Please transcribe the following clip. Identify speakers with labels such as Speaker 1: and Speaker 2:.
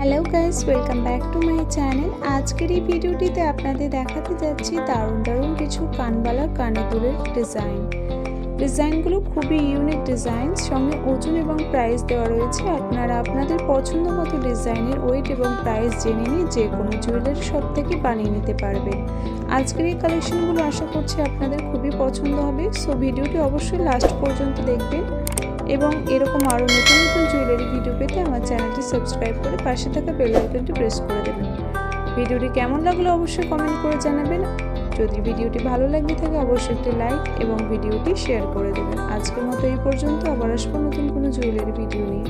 Speaker 1: Hello guys, welcome back to my channel. আজকের এই ভিডিওটিতে আপনাদের দেখাতে যাচ্ছি দারুণ কিছু কানবালার কানে দুলের ডিজাইনগুলো খুবই ইউনিক ডিজাইন, সঙ্গে ওজন এবং প্রাইস দেওয়া রয়েছে। আপনারা আপনাদের পছন্দ মতো ডিজাইনের ওয়েট এবং প্রাইস জেনে নিয়ে যে কোনো জুয়েলারি শপ থেকে বানিয়ে নিতে পারবেন। আজকের এই কালেকশনগুলো আশা করছি আপনাদের খুবই পছন্দ হবে। সো ভিডিওটি অবশ্যই লাস্ট পর্যন্ত দেখবেন এবং এরকম আরও নতুন জুয়েলারি ভিডিও পেতে আমার চ্যানেলটি সাবস্ক্রাইব করে পাশে থাকা বেল আইকনটি প্রেস করে দেবেন। ভিডিওটি কেমন লাগলো অবশ্যই কমেন্ট করে জানাবেন। যদি ভিডিওটি ভালো লাগে থাকে অবশ্যই একটি লাইক এবং ভিডিওটি শেয়ার করে দেবেন। আজকের মতো এই পর্যন্ত, আবার আসবো নতুন কোনো জুয়েলারি ভিডিও নিয়ে।